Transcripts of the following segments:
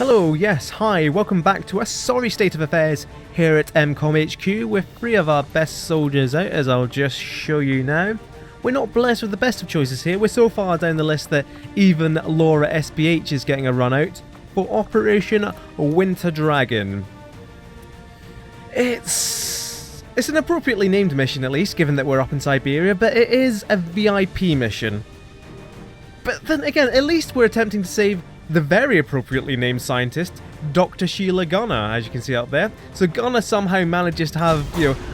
Hello, yes, hi, welcome back to a sorry state of affairs here at MKOM HQ with 3 of our best soldiers out, as I'll just show you now. We're not blessed with the best of choices here. We're so far down the list that even Laura SBH is getting a run out for Operation Winter Dragon. It's an appropriately named mission, at least, given that we're up in Siberia, but it is a VIP mission. But then again, at least we're attempting to save the very appropriately named scientist, Dr. Sheila Gunner, as you can see out there. So Gunner somehow manages to have,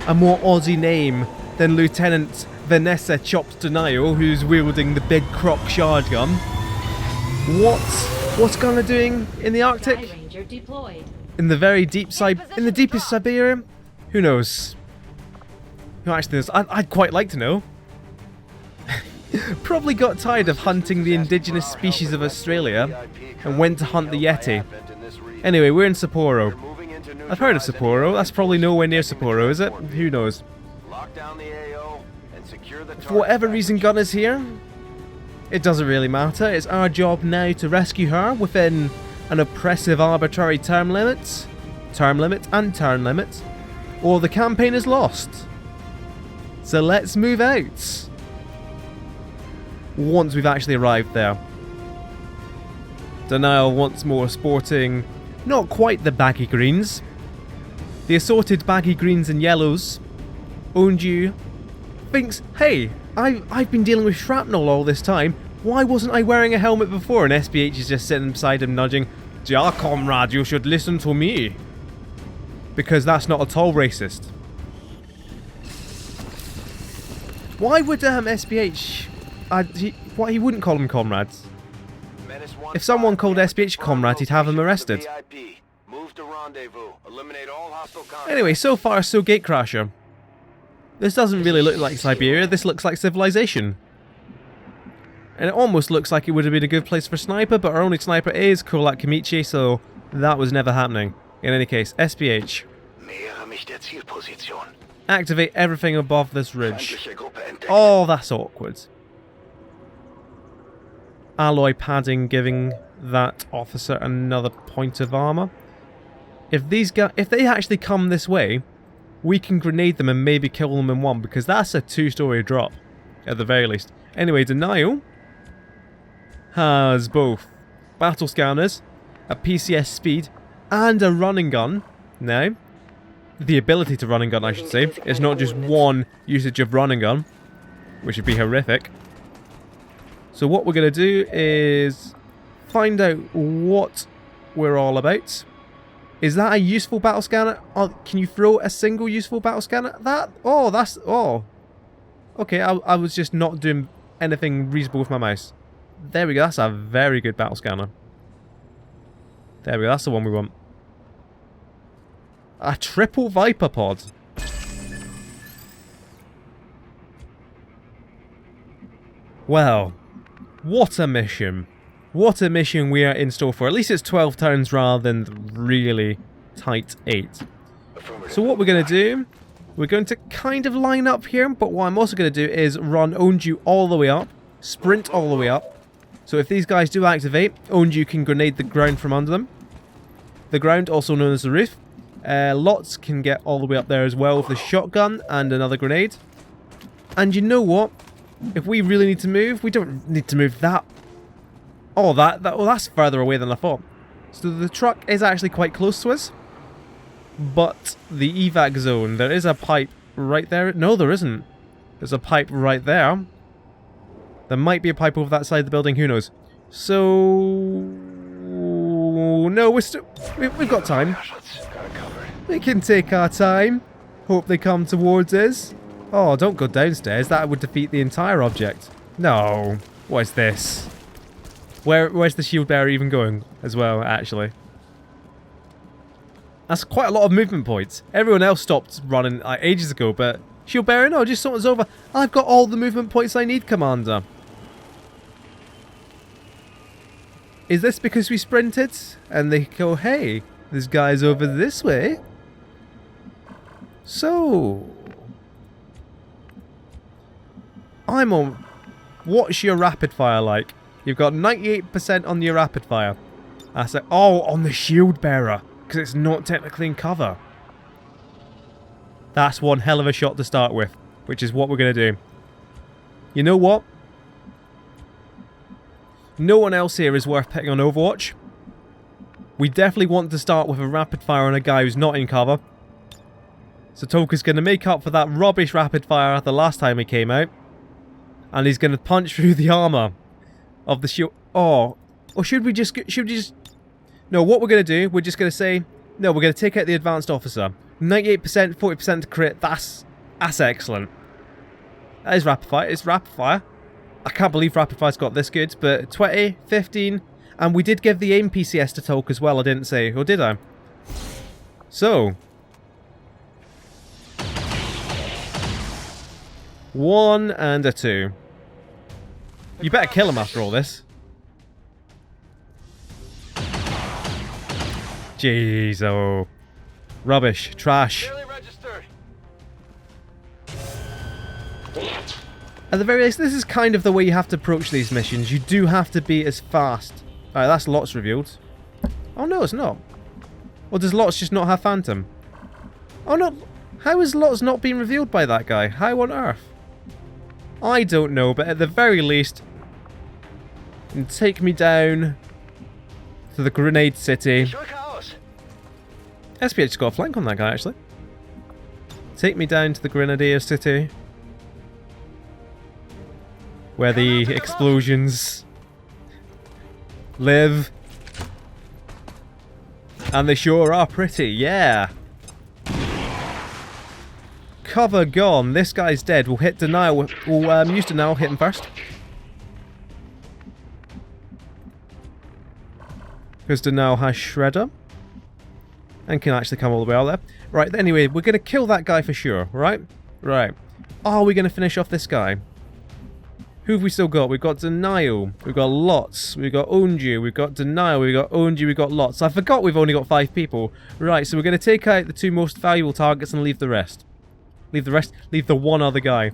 a more Aussie name than Lieutenant Vanessa Chops Denial, who's wielding the big croc shard gun. What's Gunner doing in the Arctic? In the very deep in the deepest Siberia? Who knows? Who actually knows? I'd quite like to know. Probably got tired of hunting the indigenous species of Australia and went to hunt the Yeti. Anyway, we're in Sapporo. I've heard of Sapporo. That's probably nowhere near Sapporo, is it? Who knows? For whatever reason Gunner's here, it doesn't really matter. It's our job now to rescue her within an oppressive arbitrary term limit, or the campaign is lost. So let's move out. Once we've actually arrived there. Denial once more sporting not quite the baggy greens. The assorted baggy greens and yellows. Onju thinks, hey, I've been dealing with shrapnel all this time. Why wasn't I wearing a helmet before? And SBH is just sitting beside him nudging, "Dear comrade, you should listen to me." Because that's not at all racist. Why would SBH... he wouldn't call them comrades. If someone called SBH a comrade, he'd have him arrested. Anyway, so far so Gatecrasher. This doesn't really look like Siberia, this looks like civilization. And it almost looks like it would have been a good place for sniper, but our only sniper is Kolak Kamichi, so that was never happening. In any case, SBH. Activate everything above this ridge. Oh, that's awkward. Alloy padding giving that officer another point of armor. If they actually come this way, we can grenade them and maybe kill them in one, because that's a 2-story drop, at the very least. Anyway, Denial has both battle scanners, a PCS speed, and a running gun. Now, the ability to running gun, I should say. It's not just one usage of running gun, which would be horrific. So what we're going to do is find out what we're all about. Is that a useful battle scanner? Oh, can you throw a single useful battle scanner? Oh. Okay, I was just not doing anything reasonable with my mouse. There we go, that's a very good battle scanner. There we go, that's the one we want. A triple Viper pod. Well, what a mission. What a mission we are in store for. At least it's 12 turns rather than the really tight 8. So what we're going to do, we're going to kind of line up here, but what I'm also going to do is run Onju all the way up, sprint all the way up. So if these guys do activate, Onju can grenade the ground from under them. The ground, also known as the roof. Lots can get all the way up there as well with the shotgun and another grenade. And you know what? If we really need to move, we don't need to move that. Oh, well, that's further away than I thought. So the truck is actually quite close to us. But the evac zone, there is a pipe right there. No, there isn't. There's a pipe right there. There might be a pipe over that side of the building, who knows. So... no, we've got time. We can take our time. Hope they come towards us. Oh, don't go downstairs. That would defeat the entire object. No. What is this? Where's the shield bearer even going as well, actually? That's quite a lot of movement points. Everyone else stopped running ages ago, but shield bearer, no, just something's over. I've got all the movement points I need, Commander. Is this because we sprinted? And they go, hey, this guy's over this way. So... I'm on... What's your rapid fire like? You've got 98% on your rapid fire. That's it. Oh, on the shield bearer. Because it's not technically in cover. That's one hell of a shot to start with. Which is what we're going to do. You know what? No one else here is worth picking on Overwatch. We definitely want to start with a rapid fire on a guy who's not in cover. So Toka's going to make up for that rubbish rapid fire the last time he came out. And he's going to punch through the armor of the shield. Oh. Or should we just... No, what we're going to do, we're just going to say... No, we're going to take out the advanced officer. 98%, 40% to crit. That's excellent. That is rapid fire. It's rapid fire. I can't believe rapid fire's got this good. But 20, 15... And we did give the aim PCS to Toka as well, I didn't say. Or did I? So... 1 and a 2. You better kill him after all this. Jeez, oh. Rubbish. Trash. At the very least, this is kind of the way you have to approach these missions. You do have to be as fast. Alright, that's Lots revealed. Oh no, it's not. Or does Lots just not have Phantom? Oh no. How is Lots not being revealed by that guy? How on earth? I don't know, but at the very least, take me down to the Grenade City. SPH got a flank on that guy, actually. Take me down to the Grenadier City, where the explosions live. And they sure are pretty, yeah. Cover gone. This guy's dead. We'll hit Denial. We'll use Denial. Hit him first. Because Denial has Shredder. And can actually come all the way out there. Right, anyway, we're going to kill that guy for sure, right? Right. Are we going to finish off this guy? Who have we still got? We've got Denial. We've got Lots. We've got Onju. We've got Denial. We've got Onju. We've got Lots. I forgot we've only got 5 people. Right, so we're going to take out the 2 most valuable targets and leave the rest. Leave the rest. Leave the one other guy.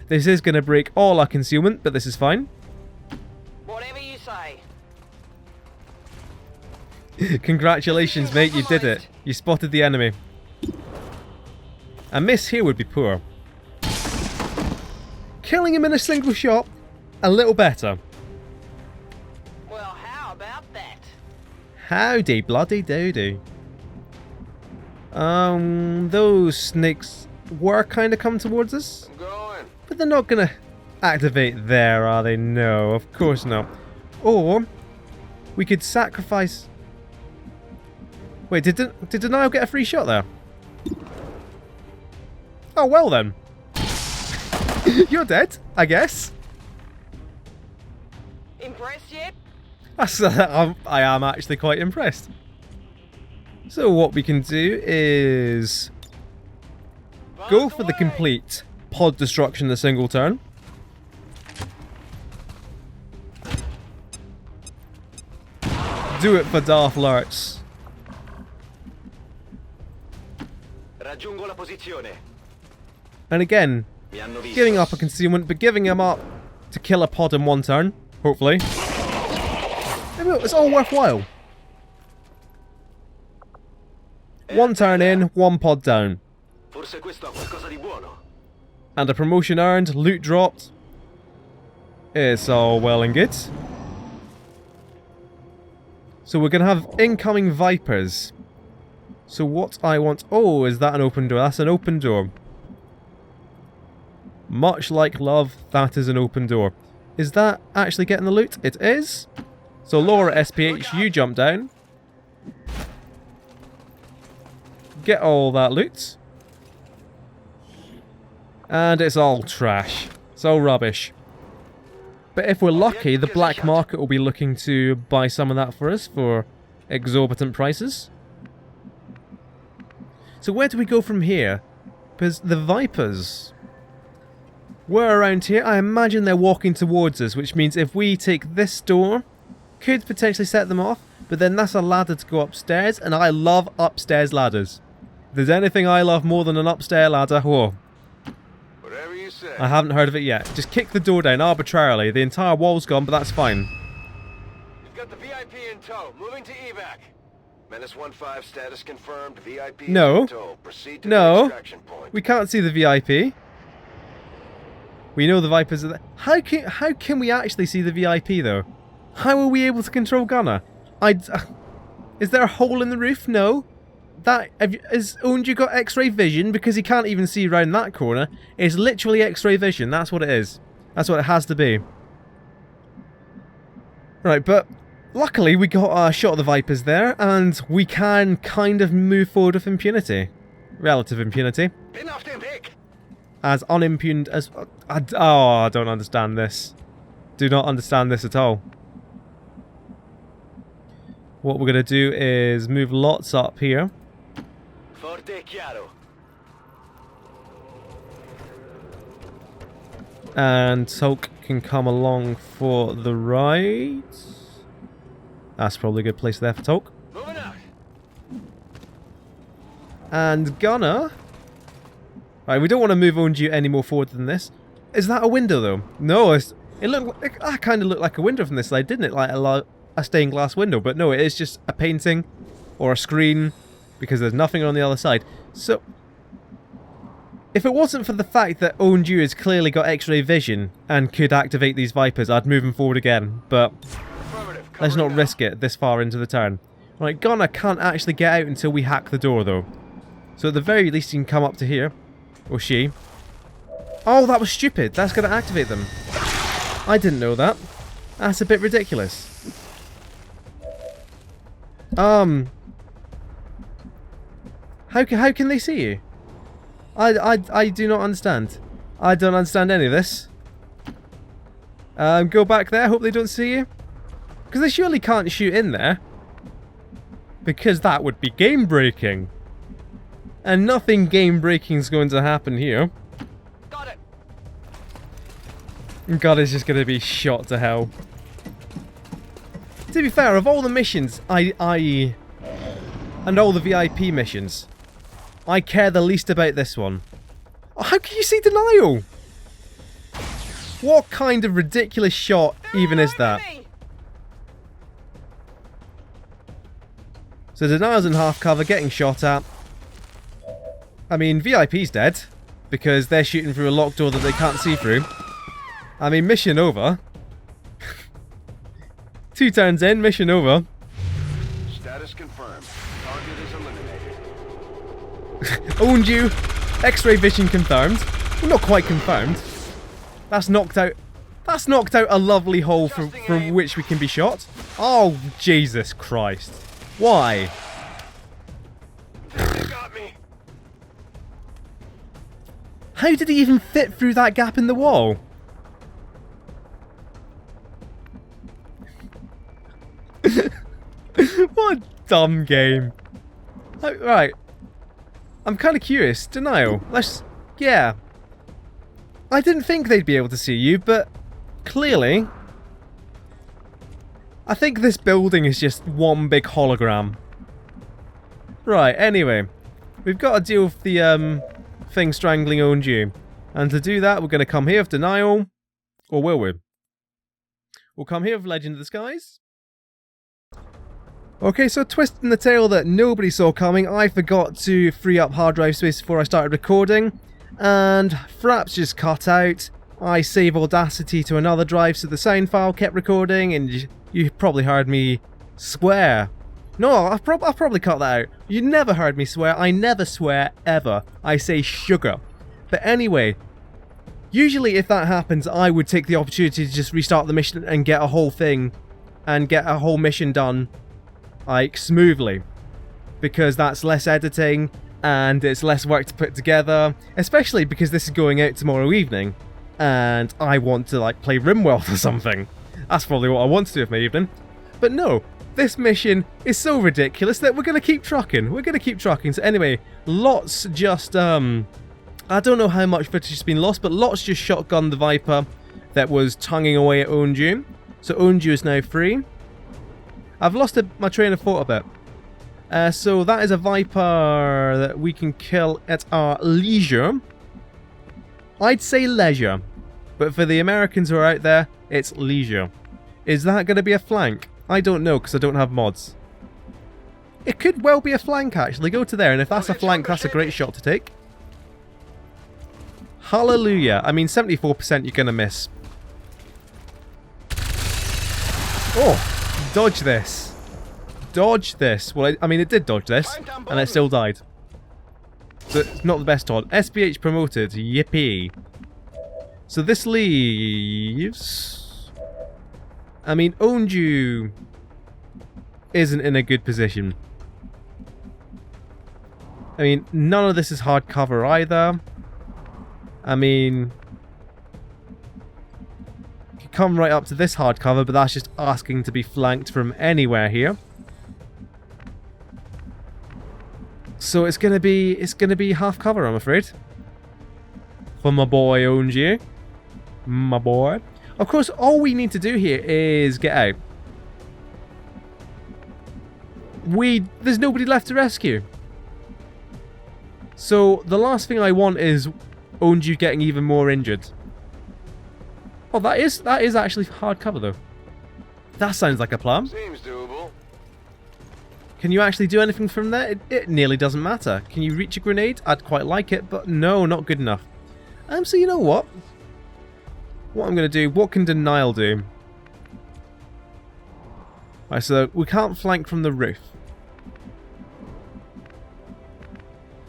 This is going to break all our concealment, but this is fine. Whatever you say. Congratulations, mate. You did it. You spotted the enemy. A miss here would be poor. Killing him in a single shot, a little better. Well, how about that? Howdy, bloody doody. Those snakes were kind of coming towards us. I'm going. But they're not going to activate there, are they? No, of course not. Or, we could sacrifice... Wait, did Denial get a free shot there? Oh, well then. You're dead, I guess. Impressed yet? I am actually quite impressed. So what we can do is... go for the complete pod destruction in a single turn. Do it for Darth Lurtz. Raggiungo la posizione. And again, giving up a concealment, but giving him up to kill a pod in 1 turn, hopefully. It's all worthwhile. 1 turn in, 1 pod down. Forse questo ha qualcosa di buono. And a promotion earned, loot dropped. It's all well and good. So we're going to have incoming Vipers. So what I want... Oh, is that an open door? That's an open door. Much like love, that is an open door. Is that actually getting the loot? It is. So Laura SPH, you jump down. Get all that loot. And it's all trash. It's all rubbish. But if we're lucky, the black market will be looking to buy some of that for us for exorbitant prices. So where do we go from here? Because the Vipers were around here. I imagine they're walking towards us, which means if we take this door, could potentially set them off, but then that's a ladder to go upstairs, and I love upstairs ladders. If there's anything I love more than an upstairs ladder, whoa. Whatever you say. I haven't heard of it yet. Just kick the door down arbitrarily. The entire wall's gone, but that's fine. got the VIP in tow. Moving to evac. Menace 1-5 status confirmed. VIP No. in tow. Proceed to the No. extraction point. We can't see the VIP. We know the Vipers are there. How can we actually see the VIP though? How are we able to control Gunner? Is there a hole in the roof? No. Has Onju got X-ray vision? Because he can't even see around that corner. It's literally X-ray vision. That's what it is. That's what it has to be. Right, but luckily we got a shot of the Vipers there, and we can kind of move forward with impunity. Relative impunity. Bin auf dem Weg. As unimpugned as... I don't understand this. Do not understand this at all. What we're going to do is move lots up here. Forte chiaro. And Hulk can come along for the ride. That's probably a good place there for Hulk. Moving out. And Gunner... Right, we don't want to move Onju any more forward than this. Is that a window though? No, it kind of looked like a window from this side, didn't it? Like a stained glass window, but no, it is just a painting or a screen because there's nothing on the other side. So, if it wasn't for the fact that Onju has clearly got X-ray vision and could activate these Vipers, I'd move him forward again, but let's not risk it this far into the turn. Right, Gunner can't actually get out until we hack the door though. So at the very least he can come up to here. Or she. Oh, that was stupid. That's going to activate them. I didn't know that. That's a bit ridiculous. How can they see you? I do not understand. I don't understand any of this. Go back there. Hope they don't see you. Because they surely can't shoot in there. Because that would be game breaking. And nothing game-breaking is going to happen here. Got it. God is just going to be shot to hell. To be fair, of all the missions, and all the VIP missions, I care the least about this one. Oh, how can you see denial? What kind of ridiculous shot even is that? So denial's in half cover, getting shot at. I mean, VIP's dead, because they're shooting through a locked door that they can't see through. I mean, mission over. 2 turns in, mission over. Status confirmed. Target is eliminated. Onju, X-ray vision confirmed. Well, not quite confirmed. That's knocked out a lovely hole from which we can be shot. Oh, Jesus Christ. Why? Got me. How did he even fit through that gap in the wall? What a dumb game. Right. I'm kind of curious. Denial. Yeah. I didn't think they'd be able to see you, but clearly... I think this building is just one big hologram. Right, anyway. We've got to deal with the thing strangling Onju. And to do that, we're going to come here with Denial. Or will we? We'll come here with Legend of the Skies. Okay, so twist in the tail that nobody saw coming. I forgot to free up hard drive space before I started recording. And Fraps just cut out. I save Audacity to another drive so the sound file kept recording. And you probably heard me swear. No, I've probably cut that out. You never heard me swear. I never swear, ever. I say sugar. But anyway, usually if that happens, I would take the opportunity to just restart the mission and get a whole thing, and get a whole mission done, like, smoothly. Because that's less editing, and it's less work to put together, especially because this is going out tomorrow evening, and I want to, like, play RimWorld or something. That's probably what I want to do with my evening. But no. This mission is so ridiculous that we're going to keep trucking. We're going to keep trucking. So anyway, Lots just, I don't know how much footage has been lost, but Lots just shotgunned the Viper that was tonguing away at Onju. So Onju is now free. I've lost my train of thought a bit. So that is a Viper that we can kill at our leisure. I'd say leisure. But for the Americans who are out there, it's leisure. Is that going to be a flank? I don't know because I don't have mods. It could well be a flank actually. Go to there, and if that's a flank, that's a great shot to take. Hallelujah. I mean, 74% you're going to miss. Oh, dodge this. Dodge this. Well, I mean, it did dodge this, and it still died. So it's not the best on. SPH promoted. Yippee. So this leaves... I mean, Onju isn't in a good position. I mean, none of this is hard cover either. I mean... you can come right up to this hard cover, but that's just asking to be flanked from anywhere here. So it's gonna be half cover, I'm afraid. For my boy Onju. My boy. Of course, all we need to do here is get out. There's nobody left to rescue. So the last thing I want is Onju getting even more injured. Oh, that is actually hard cover though. That sounds like a plan. Seems doable. Can you actually do anything from there? It nearly doesn't matter. Can you reach a grenade? I'd quite like it, but no, not good enough. So you know what? What I'm going to do, what can denial do? Right, so we can't flank from the roof.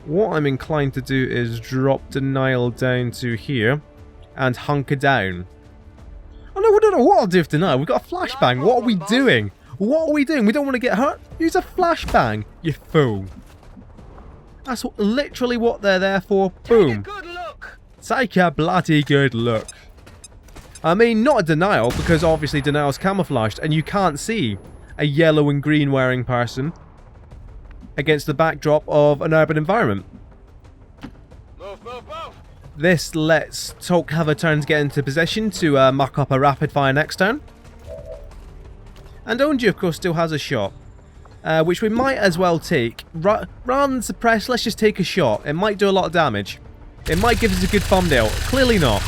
What I'm inclined to do is drop denial down to here and hunker down. Oh no, we don't know what I'll do with denial. We've got a flashbang. What are we doing? What are we doing? We don't want to get hurt. Use a flashbang, you fool. That's literally what they're there for. Boom. Take a good look. Take a bloody good look. I mean, not a denial, because obviously denial's camouflaged, and you can't see a yellow and green wearing person against the backdrop of an urban environment. Move, move, move. This lets Talk have a turn to get into position to muck up a rapid fire next turn. And Onju, of course, still has a shot, which we might as well take. Rather than suppress, let's just take a shot. It might do a lot of damage. It might give us a good thumbnail. Clearly not.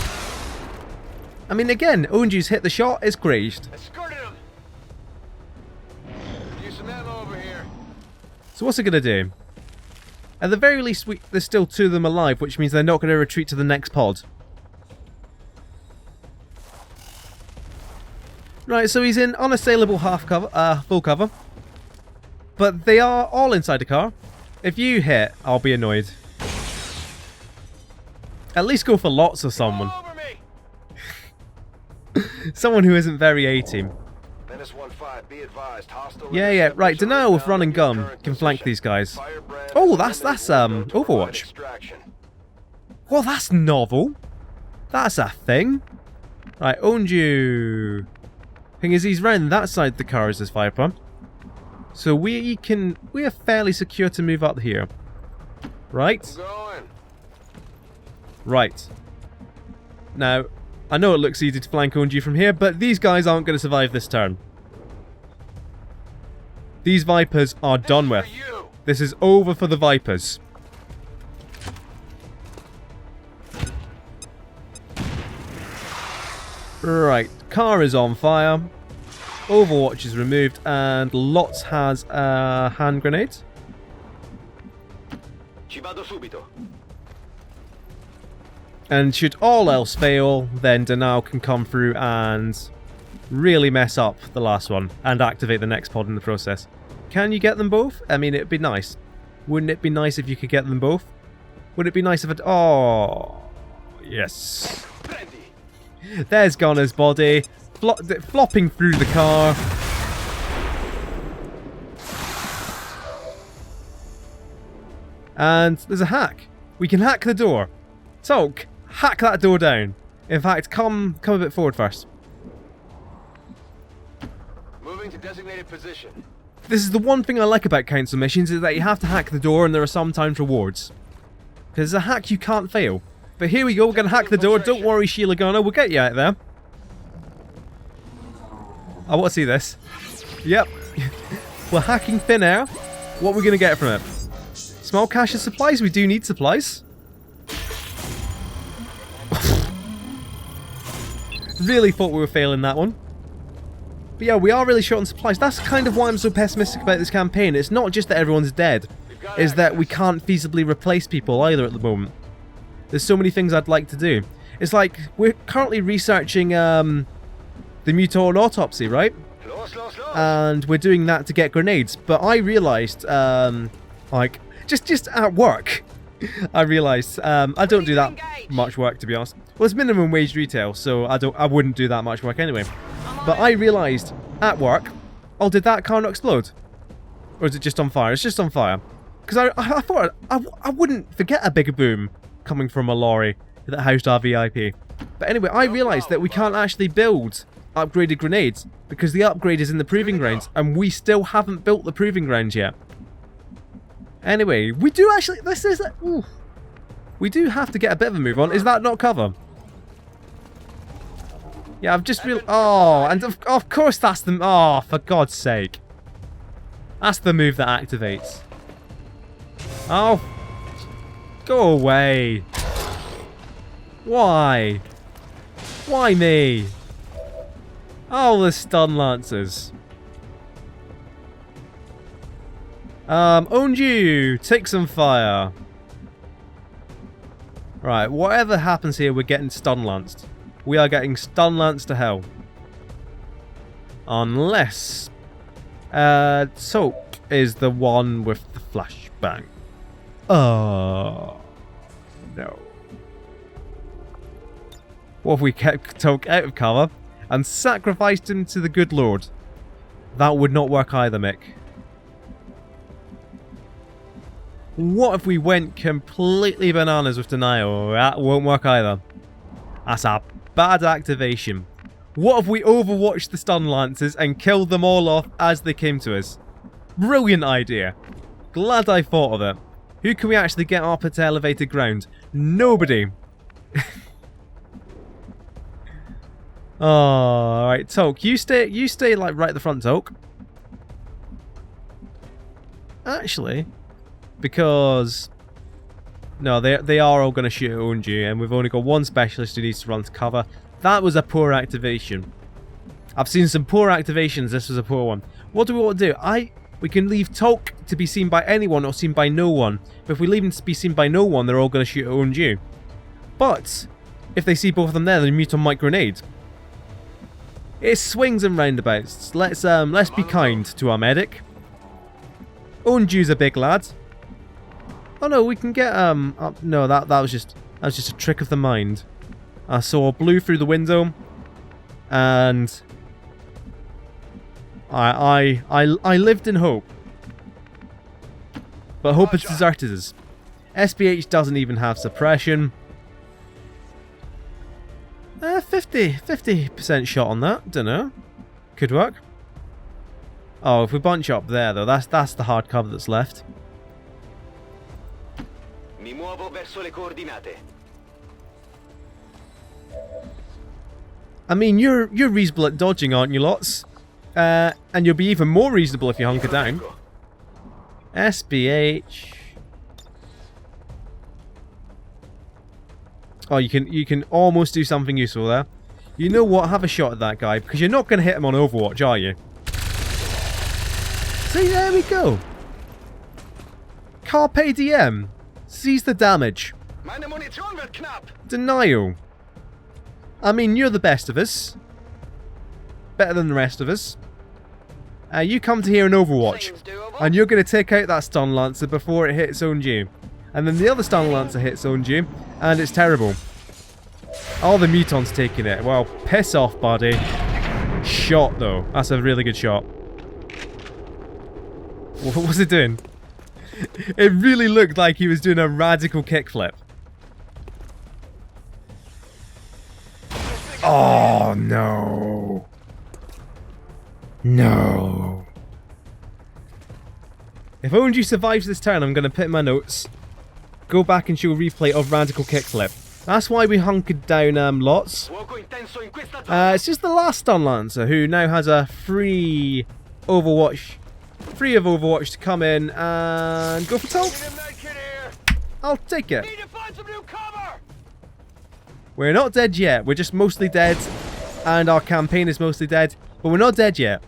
I mean, again, Onju's hit the shot, it's grazed. Escorted him. Use some ammo over here. So what's it going to do? At the very least, there's still two of them alive, which means they're not going to retreat to the next pod. Right, so he's in unassailable half cover, full cover. But they are all inside the car. If you hit, I'll be annoyed. At least go for lots of someone. All over me. Someone who isn't very A-team. Menace 1-5, be advised. Hostile Yeah, right. Denial with run and gun can flank these guys. Oh, that's Overwatch. Well, that's novel. That's a thing. Right, Onju. Thing is, he's round that side of the car as his fire pump. So we are fairly secure to move up here. Right? Right. Now, I know it looks easy to flank Onju from here, but these guys aren't going to survive this turn. These Vipers are done with. This is over for the Vipers. Right, car is on fire. Overwatch is removed, and Lots has a hand grenade. And should all else fail, then Denial can come through and really mess up the last one and activate the next pod in the process. Can you get them both? I mean, it'd be nice. Wouldn't it be nice if you could get them both? Would it be nice if it... Oh, yes. There's Gunner's body, flopping through the car. And there's a hack. We can hack the door. Talk, hack that door down. In fact, come a bit forward first. Moving to designated position. This is the one thing I like about council missions, is that you have to hack the door and there are sometimes rewards. Because it's a hack you can't fail. But here we go, we're going to hack the door. Don't worry, Sheila Gunner, we'll get you out there. I want to see this. Yep. We're hacking thin air. What are we going to get from it? Small cache of supplies? We do need supplies. Really thought we were failing that one. But yeah, we are really short on supplies. That's kind of why I'm so pessimistic about this campaign. It's not just that everyone's dead. It's that we can't feasibly replace people either at the moment. There's so many things I'd like to do. It's like, we're currently researching the mutant autopsy, right? And we're doing that to get grenades. But I realised, like, just at work, I realised I don't do that much work, to be honest. Well, it's minimum wage retail, so I wouldn't do that much work anyway. But I realised at work, oh, did that car not explode? Or is it just on fire? It's just on fire. Because I thought I wouldn't forget a big boom coming from a lorry that housed our VIP. But anyway, I realised that we can't actually build upgraded grenades because the upgrade is in the proving grounds, and we still haven't built the proving grounds yet. Anyway, we do actually... we do have to get a bit of a move on. Is that not cover? Yeah, I've just real. Oh, and of course that's the... Oh, for God's sake. That's the move that activates. Oh. Go away. Why? Why me? Oh, the stun lancers. Onju, take some fire. Right, whatever happens here, we're getting stun lanced. We are getting stun lanced to hell. Unless Soak is the one with the flashbang. Oh no. What if we kept Toke out of cover and sacrificed him to the good lord? That would not work either, Mick. What if we went completely bananas with denial? That won't work either. That's a bad activation. What if we overwatched the stun lancers and killed them all off as they came to us? Brilliant idea. Glad I thought of it. Who can we actually get up at elevated ground? Nobody. Oh, alright, Toke, you stay like right at the front, Toke. Actually, because no, they are all going to shoot at Onju, and we've only got one specialist who needs to run to cover. That was a poor activation. I've seen some poor activations. This was a poor one. What do we want to do? We can leave Toke to be seen by anyone or seen by no one. But if we leave him to be seen by no one, they're all going to shoot at Onju. But if they see both of them there, they mute on mic grenade. It swings and roundabouts. Let's be kind to our medic. Onju's a big lad. Oh no, we can get up. No, that was just a trick of the mind. I saw blue through the window, and I lived in hope, but hope has deserted us. SBH doesn't even have suppression. 50% shot on that. Don't know. Could work. Oh, if we bunch up there though, that's the hard cover that's left. Mi muovo verso le coordinate. I mean, you're reasonable at dodging, aren't you, lots? And you'll be even more reasonable if you hunker down. SBH. Oh, you can almost do something useful there. You know what? Have a shot at that guy, because you're not going to hit him on Overwatch, are you? See, there we go. Carpe diem. Seize the damage. Denial. I mean, you're the best of us. Better than the rest of us. You come to here in Overwatch, and you're going to take out that stun lancer before it hits Onju. And then the other stun lancer hits Onju, and it's terrible. Oh, the muton's taking it. Well, piss off, buddy. Shot, though. That's a really good shot. What was it doing? It really looked like he was doing a radical kickflip. Oh, no. No. If Onju survives this turn, I'm going to put in my notes. Go back and show a replay of radical kickflip. That's why we hunkered down lots. It's just the last stun lancer who now has a free Overwatch. Free of Overwatch to come in and go for top. I'll take it. We're not dead yet. We're just mostly dead. And our campaign is mostly dead. But we're not dead yet.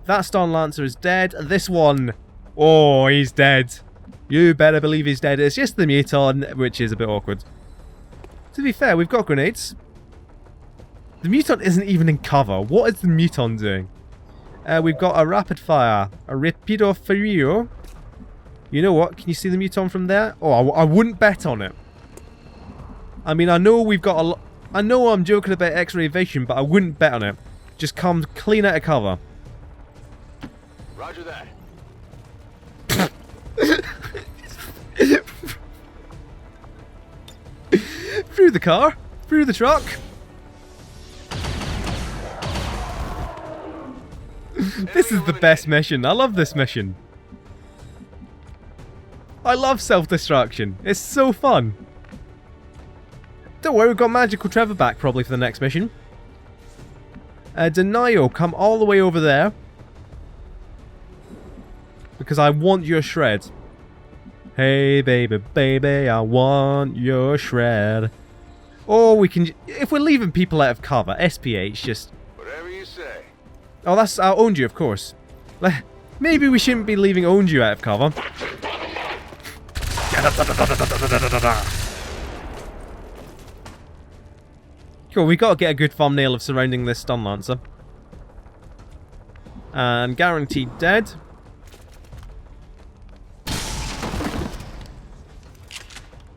That Stun Lancer is dead. This one... Oh, he's dead. You better believe he's dead. It's just the Muton, which is a bit awkward. To be fair, we've got grenades. The Muton isn't even in cover. What is the Muton doing? We've got a rapid fire. A Rapido Frio. You know what? Can you see the Muton from there? Oh, I wouldn't bet on it. I mean, I know we've got a lot... I know I'm joking about X-ray evasion, but I wouldn't bet on it. Just come clean out of cover. Roger that. Through the car. Through the truck. This is the best mission. I love this mission. I love self-destruction. It's so fun. Don't worry, we've got Magical Trevor back probably for the next mission. Denial, come all the way over there. Because I want your shred. Hey baby, baby, I want your shred. Or we can... If we're leaving people out of cover, SPH just... Whatever you say. Oh, that's Onju, of course. Maybe we shouldn't be leaving Onju out of cover. Cool, we got to get a good thumbnail of surrounding this Stun Lancer. And guaranteed dead.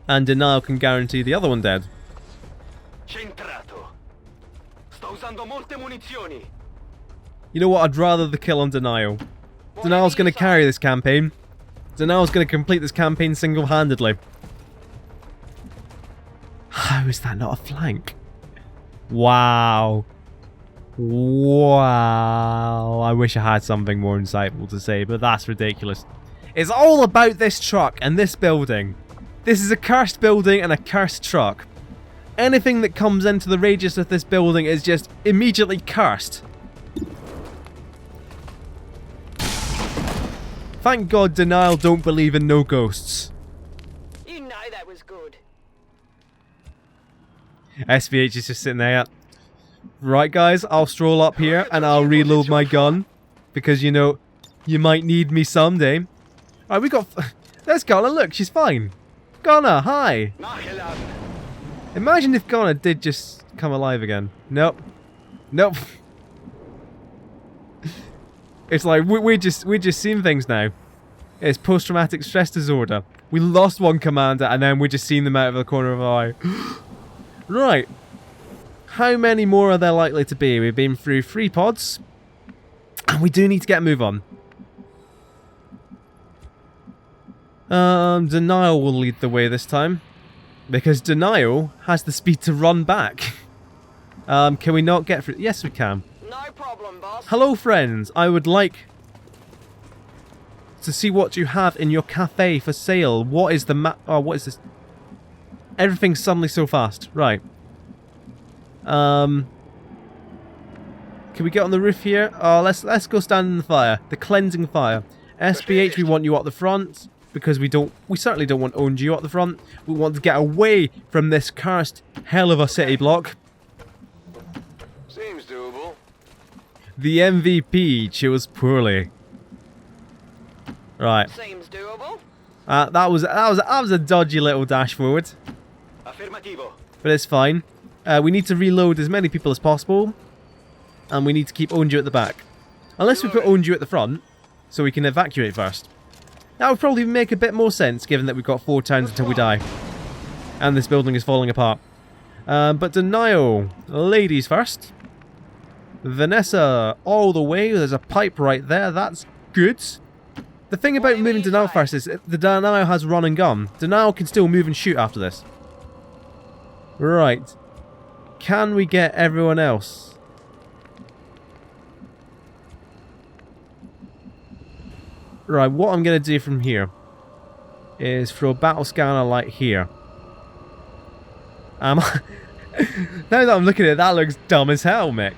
And Denial can guarantee the other one dead. Centrato. Sto usando molte munizioni. You know what? I'd rather the kill on Denial. Denial's going to carry this campaign. Denial's going to complete this campaign single-handedly. How is that not a flank? Wow. Wow. I wish I had something more insightful to say, but that's ridiculous. It's all about this truck and this building. This is a cursed building and a cursed truck. Anything that comes into the radius of this building is just immediately cursed. Thank God Denial don't believe in no ghosts. You know that was good. SVH is just sitting there. Right guys, I'll stroll up here and I'll reload my gun. Because, you know, you might need me someday. Alright, we got... There's Ghana, look, she's fine. Ghana, hi! Imagine if Ghana did just come alive again. Nope. Nope. It's like, we're just seeing things now. It's post-traumatic stress disorder. We lost one commander and then we're just seeing them out of the corner of our eye. Right. How many more are there likely to be? We've been through 3 pods. And we do need to get a move on. Denial will lead the way this time. Because Denial has the speed to run back. Can we not get through? Yes, we can. No problem, boss. Hello, friends. I would like to see what you have in your cafe for sale. What is the map? Oh, what is this? Everything's suddenly so fast. Right. Can we get on the roof here? Oh, let's go stand in the fire. The cleansing fire. SPH, we want you at the front because we certainly don't want owned you at the front. We want to get away from this cursed hell of a city block. Seems doable. The MVP chose poorly. Right. Seems doable. That was a dodgy little dash forward. Affirmativo. But it's fine. We need to reload as many people as possible. And we need to keep Onju at the back. Unless we put Onju at the front, so we can evacuate first. That would probably make a bit more sense, given that we've got 4 turns until we die. And this building is falling apart. But Denial. Ladies first. Vanessa, all the way. There's a pipe right there. That's good. The thing about moving Denial first is the Denial has run and gun. Denial can still move and shoot after this. Right. Can we get everyone else? Right, what I'm going to do from here is throw a battle scanner light here. Now that I'm looking at it, that looks dumb as hell, Mick.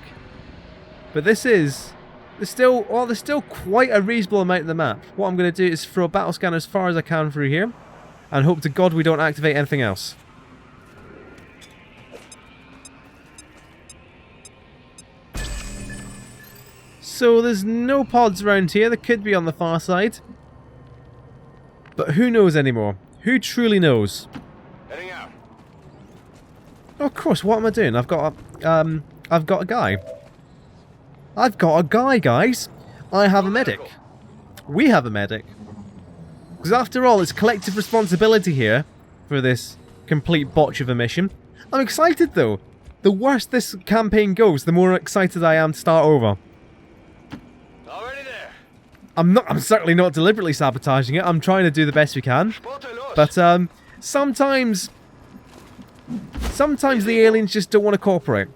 But there's still quite a reasonable amount of the map. What I'm going to do is throw a battle scanner as far as I can through here, and hope to God we don't activate anything else. So there's no pods around here. There could be on the far side. But who knows anymore? Who truly knows? Heading out. Oh, of course, what am I doing? I've got a guy. I've got a guy, guys. I have a medic. We have a medic. Because after all, it's collective responsibility here for this complete botch of a mission. I'm excited though. The worse this campaign goes, the more excited I am to start over. Already there. I'm certainly not deliberately sabotaging it. I'm trying to do the best we can. But sometimes the aliens just don't want to cooperate.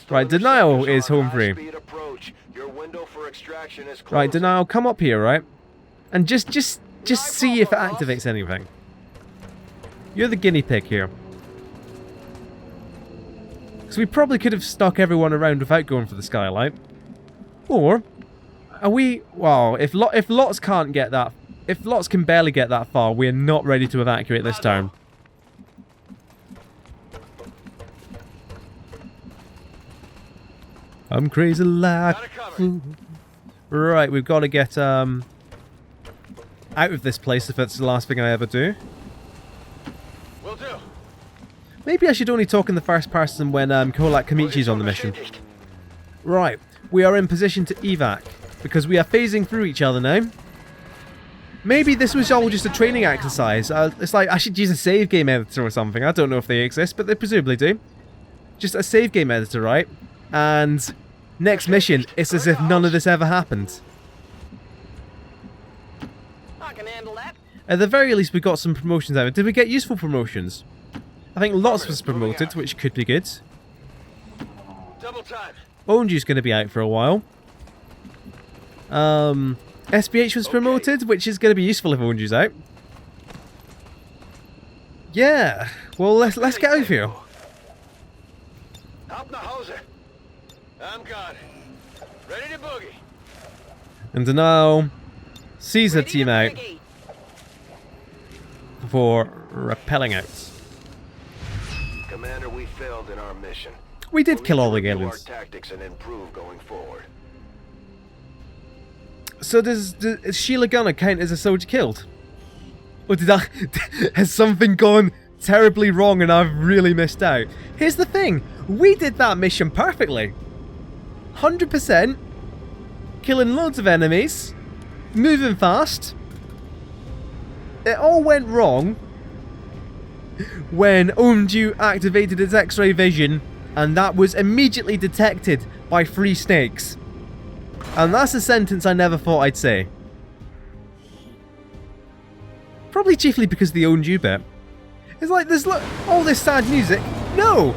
Right, Denial is home free. Right, Denial, come up here, right? And just see if it activates anything. You're the guinea pig here. So we probably could have stuck everyone around without going for the skylight. Or are we? Well, if Lots can't get that, if Lots can barely get that far, we're not ready to evacuate this town. I'm crazy like fool. Right, we've got to get out of this place if it's the last thing I ever do. Will do. Maybe I should only talk in the first person when Kolak Kamichi's on the mission. Right, we are in position to evac because we are phasing through each other now. Maybe this was all just a training exercise. It's like I should use a save game editor or something. I don't know if they exist, but they presumably do. Just a save game editor, right? And next mission, it's as if none of this ever happened. I can handle that. At the very least, we got some promotions out of it. Did we get useful promotions? I think Lots was promoted, which could be good. Double time. Onju's going to be out for a while. SBH was promoted, which is going to be useful if Onju's out. Yeah. Well, let's get out of here. Up the hose. I'm gone. Ready to boogie. And now, Caesar team out for repelling out. Commander, we failed in our mission. We did kill all the Our aliens. tactics and improve going forward. So does Sheila Gunner count as a soldier killed? Or did I... has something gone terribly wrong and I've really missed out? Here's the thing. We did that mission perfectly. 100%. Killing loads of enemies. Moving fast. It all went wrong when Onju activated its X-ray vision, and that was immediately detected by 3 snakes. And that's a sentence I never thought I'd say. Probably chiefly because of the Onju bit. It's like there's all this sad music. No!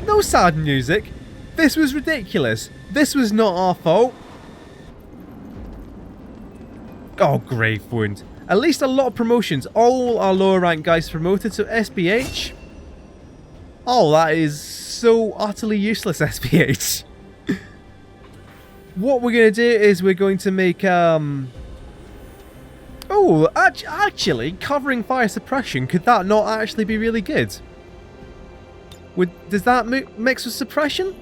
No sad music. This was ridiculous. This was not our fault. Oh, grave wound. At least a lot of promotions. All our lower rank guys promoted, so SBH. Oh, that is so utterly useless, SBH. What we're going to do is we're going to make, oh, actually, covering fire suppression, could that not actually be really good? Does that mix with suppression?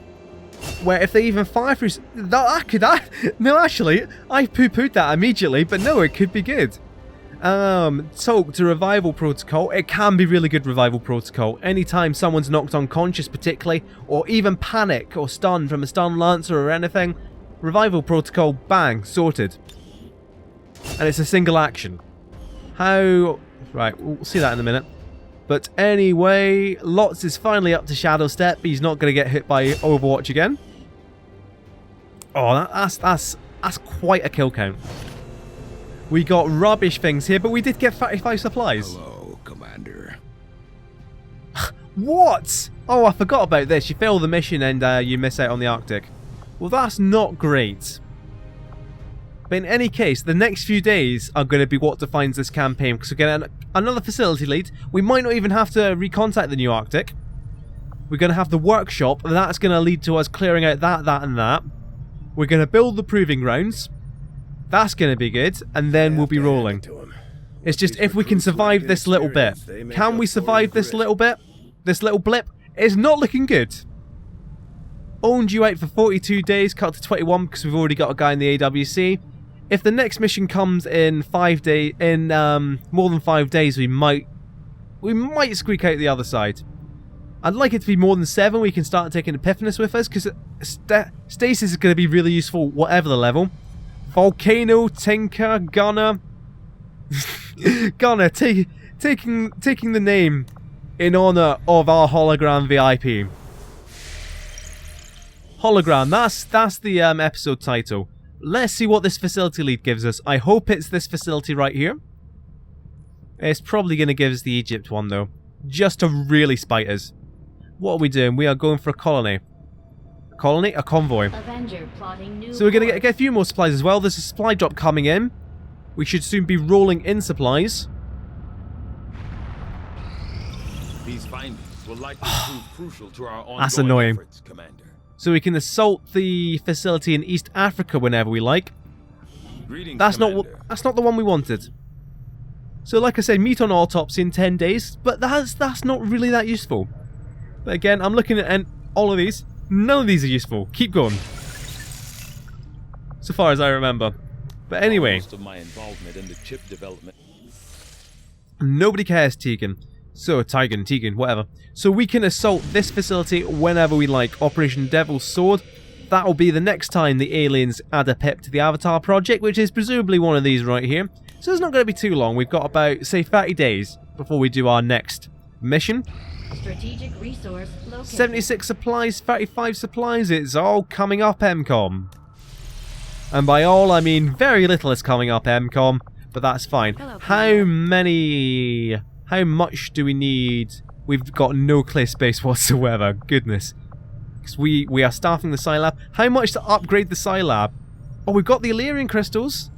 Where if they even fire through... No, actually, I poo-pooed that immediately, but no, it could be good. Talk to revival protocol. It can be really good revival protocol. Anytime someone's knocked unconscious particularly, or even panic or stun from a stun lancer or anything, revival protocol, bang, sorted. And it's a single action. How... Right, we'll see that in a minute. But anyway, Lots is finally up to Shadow Step. He's not going to get hit by Overwatch again. Oh, that's quite a kill count. We got rubbish things here, but we did get 35 supplies. Hello, Commander. What? Oh, I forgot about this. You fail the mission and you miss out on the Arctic. Well, that's not great. But in any case, the next few days are going to be what defines this campaign, because we're going to another facility lead. We might not even have to recontact the new Arctic. We're going to have the workshop. That's going to lead to us clearing out that, and that. We're going to build the proving grounds. That's going to be good, and then we'll be rolling. It's just if we can survive this little bit. Can we survive this little bit? This little blip? It's not looking good. Owned you out for 42 days, cut to 21 because we've already got a guy in the AWC. If the next mission comes in more than 5 days, we might squeak out the other side. I'd like it to be more than 7. We can start taking Epiphanus with us because Stasis is going to be really useful whatever the level. Volcano, Tinker, Gunner. Gunner, taking the name in honor of our Hologram VIP. Hologram, that's the episode title. Let's see what this facility lead gives us. I hope it's this facility right here. It's probably going to give us the Egypt one though, just to really spite us. What are we doing? We are going for a colony. A colony? A convoy. So we're going to get a few more supplies as well. There's a supply drop coming in. We should soon be rolling in supplies. These findings will likely prove crucial to our ongoing That's annoying. efforts, Commander. So we can assault the facility in East Africa whenever we like. Greetings, That's Commander. not the one we wanted. So like I said, meet on autopsy in 10 days, but that's not really that useful. But again, I'm looking at all of these. None of these are useful. Keep going. So far as I remember. But anyway. Most of my involvement in the chip development. Nobody cares, Tegan. So, Tegan, whatever. So we can assault this facility whenever we like. Operation Devil's Sword. That'll be the next time the aliens add a pip to the Avatar project, which is presumably one of these right here. So it's not going to be too long. We've got about, say, 30 days before we do our next mission. Strategic resource located. 76 supplies, 35 supplies. It's all coming up, MKOM. And by all, I mean very little is coming up, MKOM. But that's fine. Hello, How much do we need? We've got no clear space whatsoever. Goodness. Because we are staffing the Scilab. How much to upgrade the Scilab? Oh, we've got the Illyrian crystals.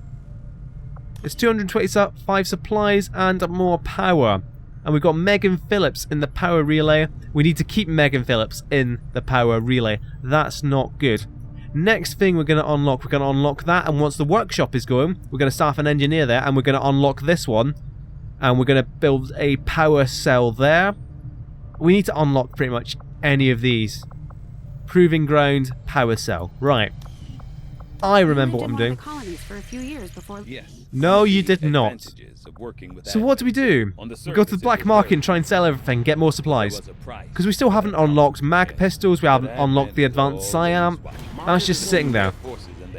It's 225 supplies and more power. And we've got Megan Phillips in the power relay. We need to keep Megan Phillips in the power relay. That's not good. Next thing we're going to unlock that. And once the workshop is going, we're going to staff an engineer there. And we're going to unlock this one. And we're going to build a power cell there. We need to unlock pretty much any of these. Proving ground, power cell. Right. I remember what I'm doing. Yes. No, you did not. Advantages of working with So what do we do? On the We go to the surface, black it was market very and try and sell everything, get more supplies. There was a price. Because we still haven't unlocked mag pistols, we haven't unlocked the advanced Siam. That's just sitting there.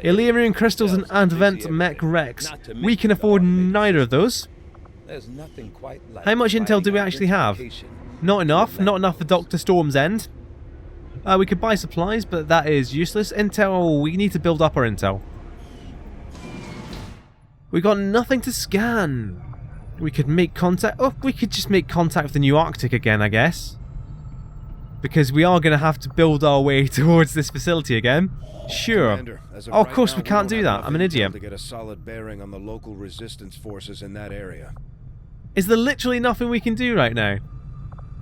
Illyrian crystals and advent mech Rex. We can afford neither of those. There's nothing quite like How much intel do we actually have? Not enough. Not enough for Dr. Storm's end. We could buy supplies, but that is useless. Intel, we need to build up our intel. We got nothing to scan. We could make contact. Oh, we could just make contact with the New Arctic again, I guess. Because we are going to have to build our way towards this facility again. Sure. Commander, Oh, of course we can't do that. I'm an idiot. To get a solid bearing on the local resistance forces in that area. Is there literally nothing we can do right now?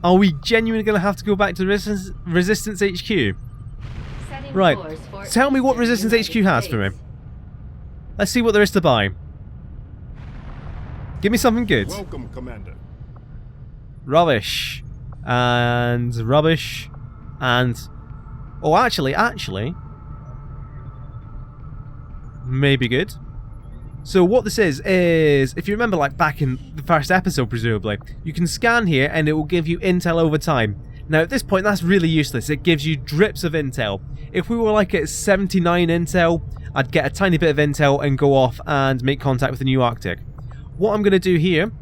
Are we genuinely going to have to go back to Resistance HQ? Right. Tell me what Resistance HQ has for me. Let's see what there is to buy. Give me something good. Welcome, Commander. Rubbish. And rubbish. And... oh, actually. Maybe good. So what this is, if you remember like back in the first episode presumably, you can scan here and it will give you intel over time. Now at this point that's really useless, it gives you drips of intel. If we were like at 79 intel, I'd get a tiny bit of intel and go off and make contact with the New Arctic. What I'm going to do here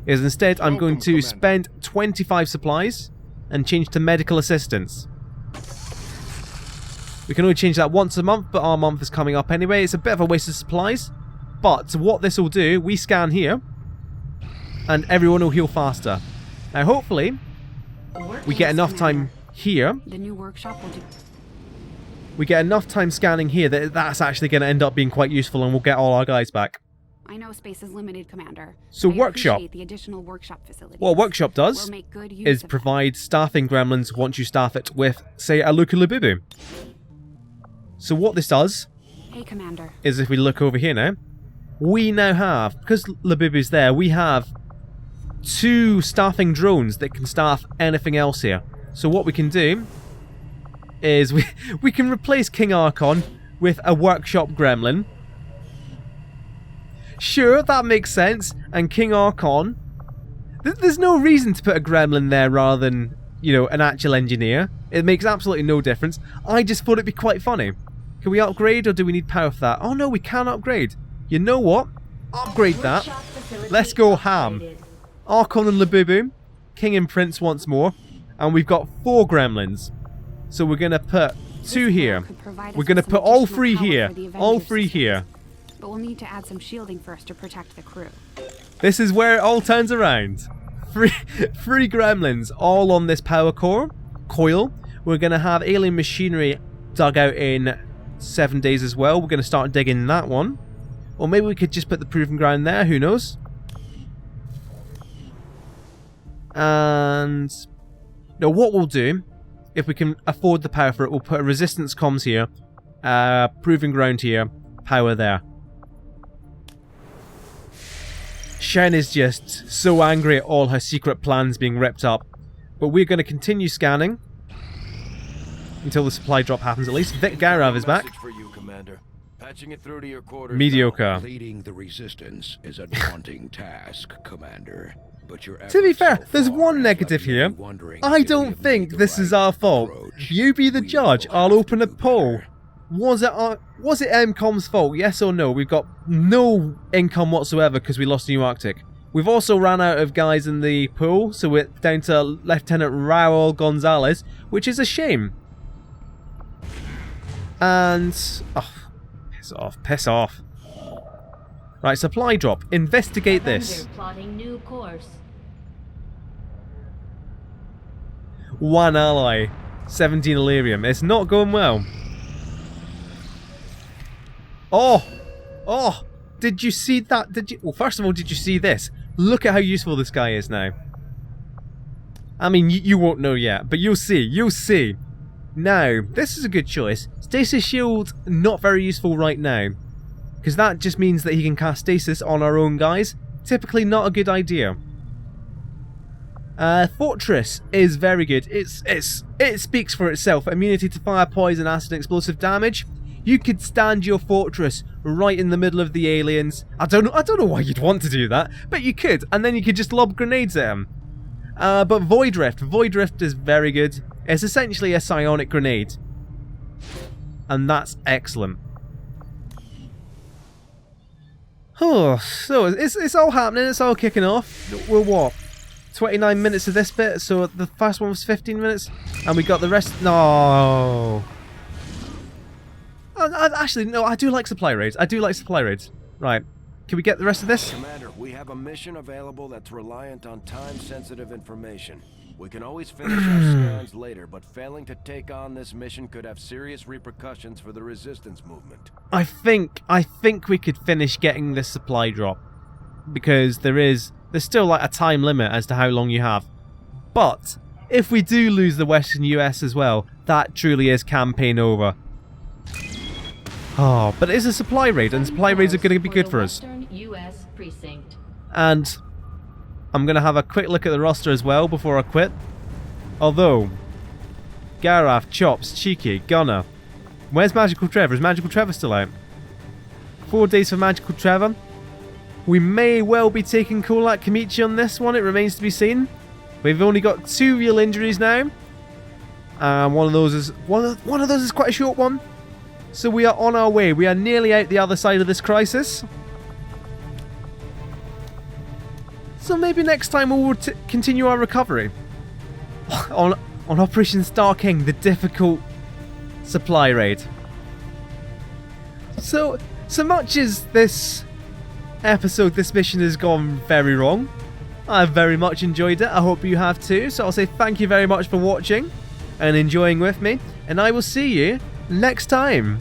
is instead I'm going to spend 25 supplies and change to medical assistance. We can only change that once a month, but our month is coming up anyway. It's a bit of a waste of supplies. But what this will do, we scan here, and everyone will heal faster. Now hopefully, we get enough time here. The new workshop will do. We get enough time scanning here that that's actually going to end up being quite useful and we'll get all our guys back. I know space is limited, Commander. So I workshop. appreciate the additional workshop facilities. What workshop does We'll make good use is of provide staffing gremlins once you staff it with, say, a Lukalabubu. So what this does that. Hey, Commander. is if we look over here now, we now have, because Labubu's there, we have 2 staffing drones that can staff anything else here. So what we can do is we can replace King Archon with a workshop gremlin. Sure, that makes sense. And King Archon, there's no reason to put a gremlin there rather than, you know, an actual engineer. It makes absolutely no difference. I just thought it'd be quite funny. Can we upgrade, or do we need power for that? Oh no, we can upgrade. You know what? Upgrade that. Let's go ham. Archon and Labubu, King and Prince once more. And we've got 4 gremlins. So we're going to put 2 here. We're going to put all 3 here. All 3 here. But we'll need to add some shielding first to protect the crew. This is where it all turns around. 3 gremlins all on this power coil. We're going to have alien machinery dug out in 7 days as well. We're going to start digging that one. Or maybe we could just put the proving ground there. Who knows? And now what we'll do, if we can afford the power for it, we'll put a resistance comms here, proving ground here, power there. Shen is just so angry at all her secret plans being ripped up. But we're going to continue scanning until the supply drop happens at least. Vic Garav is back. For you, Commander. Patching it through to your quarters. Mediocre. Leading the resistance is a daunting task, Commander. But your To be efforts fair, so there's far one have negative left me here. wondering I if don't we have think made the this is right our fault. approach. You be the We judge. will I'll have open to a do poll. better. Was it MKOM's fault? Yes or no? We've got no income whatsoever because we lost New Arctic. We've also ran out of guys in the pool, so we're down to Lieutenant Raul Gonzalez, which is a shame. And oh, piss off. Right, supply drop. Investigate this. Plotting new course. 1 ally, 17 Illyrium. It's not going well. Oh, did you see that? Well, first of all, did you see this? Look at how useful this guy is now. I mean, you won't know yet, but you'll see. Now, this is a good choice. Stasis shield, not very useful right now, because that just means that he can cast stasis on our own guys. Typically not a good idea. Fortress is very good. It speaks for itself. Immunity to fire, poison, acid, and explosive damage. You could stand your fortress right in the middle of the aliens. I don't know why you'd want to do that, but you could, and then you could just lob grenades at them. But Void Rift is very good. It's essentially a psionic grenade, and that's excellent. Oh, so it's all happening. It's all kicking off. We're what? 29 minutes of this bit, so the first one was 15 minutes, and we got the rest. No. Actually, no, I do like supply raids. Right. Can we get the rest of this? Commander, we have a mission available that's reliant on time-sensitive information. We can always finish our scans later, but failing to take on this mission could have serious repercussions for the resistance movement. I think we could finish getting this supply drop, because there's still like a time limit as to how long you have. But if we do lose the Western US as well, that truly is campaign over. Oh, but it is a supply raid, and supply raids are going to be good for us. US precinct. And I'm going to have a quick look at the roster as well before I quit. Although, Garaf, Chops, Cheeky, Gunner. Where's Magical Trevor? Is Magical Trevor still out? 4 days for Magical Trevor. We may well be taking Kolak Kamichi on this one. It remains to be seen. We've only got 2 real injuries now. One of those is quite a short one. So we are on our way. We are nearly out the other side of this crisis. So maybe next time we'll continue our recovery. on Operation Star King, the difficult supply raid. So much as this mission has gone very wrong, I've very much enjoyed it. I hope you have too. So I'll say thank you very much for watching and enjoying with me. And I will see you next time.